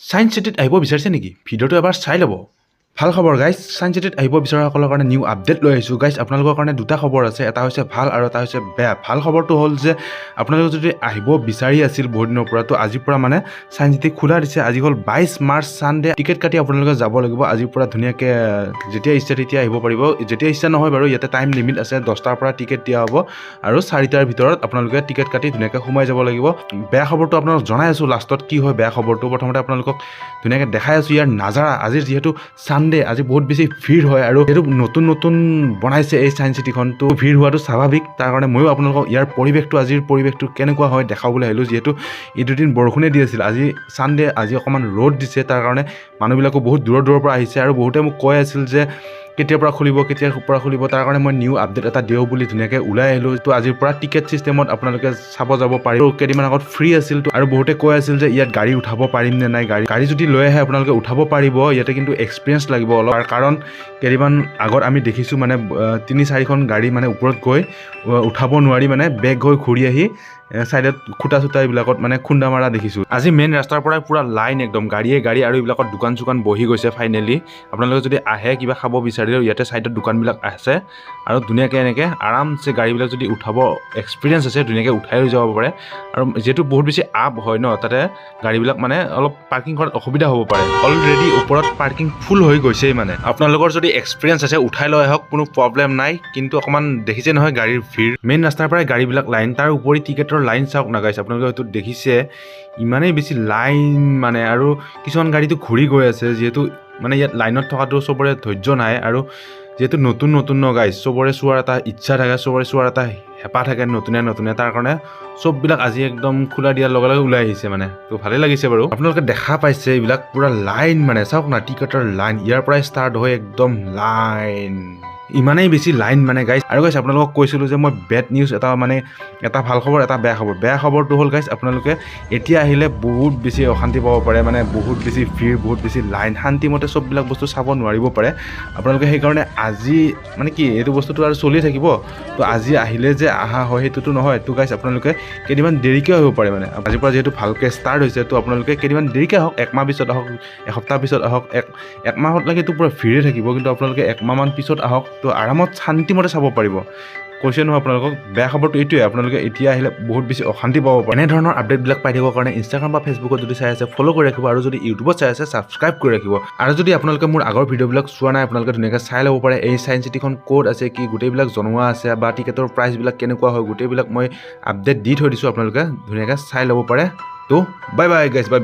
Science চিটিত আহিব বিচাৰিছে নেকি? ভিডিঅ'টো এবাৰ চাই ল'ব। ভাল খবৰ গাইজ, সায়েন্স চিটিত আহিব বিচৰাসকলৰ কাৰণে নিউ আপডেট লৈ আহিছোঁ। গাইজ আপোনালোকৰ কাৰণে দুটা খবৰ আছে, এটা হৈছে ভাল আৰু এটা হৈছে বেয়া। ভাল খবৰটো হ'ল যে আপোনালোকে যদি আহিব বিচাৰি আছিল বহুত দিনৰ পৰা, তো আজিৰ পৰা মানে সায়েন্স চিটি খোলা দিছে। আজি হ'ল 22 মাৰ্চ ছানডে। টিকেট কাটি আপোনালোকে যাব লাগিব। আজিৰ পৰা ধুনীয়াকৈ যেতিয়া ইচ্ছা তেতিয়া আহিব পাৰিব। যেতিয়া ইচ্ছা নহয় বাৰু, ইয়াতে টাইম লিমিট আছে। 10টাৰ পৰা টিকেট দিয়া হ'ব আৰু 4টাৰ ভিতৰত আপোনালোকে টিকেট কাটি ধুনীয়াকৈ সোমাই যাব লাগিব। বেয়া খবৰটো আপোনালোকক জনাই আছোঁ লাষ্টত কি হয় বেয়া খবৰটো। প্ৰথমতে আপোনালোকক ধুনীয়াকৈ দেখাই আছোঁ ইয়াৰ নাজাৰা। আজিৰ যিহেতু ছানডে, আজি বহুত বেছি ভিৰ হয় আৰু এইটো নতুন বনাইছে এই সায়েন্স চিটিখন, তো ভিৰ হোৱাটো স্বাভাৱিক। তাৰ কাৰণে ময়ো আপোনালোকক ইয়াৰ পৰিৱেশটো, আজিৰ পৰিৱেশটো কেনেকুৱা হয় দেখাবলৈ আহিলোঁ। যিহেতু এই দুদিন বৰষুণে দি আছিল, আজি ছানডে, আজি অকণমান ৰ'দ দিছে। তাৰ কাৰণে মানুহবিলাকো বহুত দূৰৰ পৰা আহিছে আৰু বহুতে মোক কৈ আছিল যে কেতিয়াৰ পৰা খুলিব। তাৰ কাৰণে মই নিউ আপডেট এটা দিওঁ বুলি ধুনীয়াকৈ ওলাই আহিলোঁ। তো আজিৰ পৰা টিকেট ছিষ্টেমত আপোনালোকে চাব যাব পাৰিব। কেইদিনমান আগত ফ্ৰী আছিল আৰু বহুতে কৈ আছিল যে ইয়াত গাড়ী উঠাব পাৰিম নে নাই। গাড়ী যদি লৈ আহে আপোনালোকে উঠাব পাৰিব। ইয়াতে কিন্তু এক্সপিৰিয়েঞ্চ লাগিব অলপ, কাৰণ কেইদিনমান আগত আমি দেখিছোঁ মানে 3-4খন গাড়ী মানে ওপৰত গৈ উঠাব নোৱাৰি, মানে বেগ হৈ ঘূৰি আহি ছাইডত খুটা এইবিলাকত মানে খুন্দা মাৰা দেখিছোঁ। আজি মেইন ৰাস্তাৰ পৰাই পূৰা লাইন, একদম গাড়ী আৰু এইবিলাকত দোকান চোকান বহি গৈছে ফাইনেলি। আপোনালোকে যদি আহে কিবা খাব বিচাৰিলেও ইয়াতে ছাইডত দোকানবিলাক আছে আৰু ধুনীয়াকৈ এনেকৈ আৰামছে গাড়ীবিলাক যদি উঠাব এক্সপিৰিয়েঞ্চ আছে ধুনীয়াকৈ উঠাই লৈ যাব পাৰে। আৰু যিহেতু বহুত বেছি আপ হয় ন, তাতে গাড়ীবিলাক মানে অলপ পাৰ্কিং কৰাত অসুবিধা হ'ব পাৰে। অলৰেডি ওপৰত পাৰ্কিং ফুল হৈ গৈছেই। মানে আপোনালোকৰ যদি এক্সপিৰিয়েঞ্চ আছে উঠাই লৈ আহক, কোনো প্ৰব্লেম নাই। কিন্তু অকণমান দেখিছে নহয় গাড়ীৰ ভিৰ, মেইন ৰাস্তাৰ পৰাই গাড়ীবিলাক লাইন, তাৰ উপৰি টিকেটৰ লাইন চাওক না গাইছ, আপোনালোকে হয়তো দেখিছে ইমানেই বেছি লাইন মানে। আৰু কিছুমান গাড়ীটো ঘূৰি গৈ আছে, যিহেতু মানে ইয়াত লাইনত থকাটো চবৰে ধৈৰ্য নাই। আৰু যিহেতু নতুন ন গাইজ, চবৰে চোৱাৰ এটা ইচ্ছা থাকে, চবৰে চোৱাৰ এটা হেঁপাহ থাকে নতুনে। তাৰ কাৰণে চববিলাক আজি একদম খোলা দিয়াৰ লগে লগে ওলাই আহিছে মানে। তো ভালেই লাগিছে বাৰু। আপোনালোকে দেখা পাইছে এইবিলাক পূৰা লাইন মানে, চাওক না টিকেটৰ লাইন ইয়াৰ পৰাই ষ্টাৰ্ট হৈ একদম লাইন, ইমানেই বেছি লাইন মানে গাইজ। আৰু গাইজ আপোনালোকক কৈছিলোঁ যে মই বেড নিউজ এটা, মানে এটা ভাল খবৰ এটা বেয়া খবৰ। বেয়া খবৰটো হ'ল গাইজ, আপোনালোকে এতিয়া আহিলে বহুত বেছি অশান্তি পাব পাৰে, মানে বহুত বেছি ভিৰ, বহুত বেছি লাইন, শান্তিমতে চববিলাক বস্তু চাব নোৱাৰিব পাৰে আপোনালোকে। সেইকাৰণে আজি মানে কি এইটো বস্তুটো আৰু চলি থাকিব, তো আজি আহিলে যে আহা হয় সেইটোতো নহয়। তো গাইজ আপোনালোকে কেইদিনমান দেৰিকৈ আহিব পাৰে। মানে আজিৰ পৰা যিহেতু ভালকৈ ষ্টাৰ্ট হৈছে, তো আপোনালোকে কেইদিনমান দেৰিকৈ আহক, 1 মাহ পিছত আহক, এসপ্তাহ পিছত আহক, এক মাহতলৈকেতো পূৰা ভিৰে থাকিব, কিন্তু আপোনালোকে 1 মাহমান পিছত আহক, তো আৰামত শান্তিমতে চাব পাৰিব। কৈছে নহয় আপোনালোকক, বেয়া খবৰটো এইটোৱে, আপোনালোকে এতিয়া আহিলে বহুত বেছি অশান্তি পাব পাৰে। এনেধৰণৰ আপডেটবিলাক পাই থাকিবৰ কাৰণে ইনষ্টাগ্ৰাম বা ফেচবুকত যদি চাই আছে ফ'ল' কৰি ৰাখিব, আৰু যদি ইউটিউবত চাই আছে ছাবস্ক্ৰাইব কৰি ৰাখিব। আৰু যদি আপোনালোকে মোৰ আগৰ ভিডিঅ'বিলাক চোৱা নাই, আপোনালোকে ধুনীয়াকৈ চাই ল'ব পাৰে। এই সায়েন্স চিটিখন ক'ত আছে, কি গোটেইবিলাক জনোৱা আছে, বা টিকেটৰ প্ৰাইচবিলাক কেনেকুৱা হয়, গোটেইবিলাক মই আপডেট দি থৈ দিছোঁ। আপোনালোকে ধুনীয়াকৈ চাই ল'ব পাৰে। তো বাই গাইজ, বাই।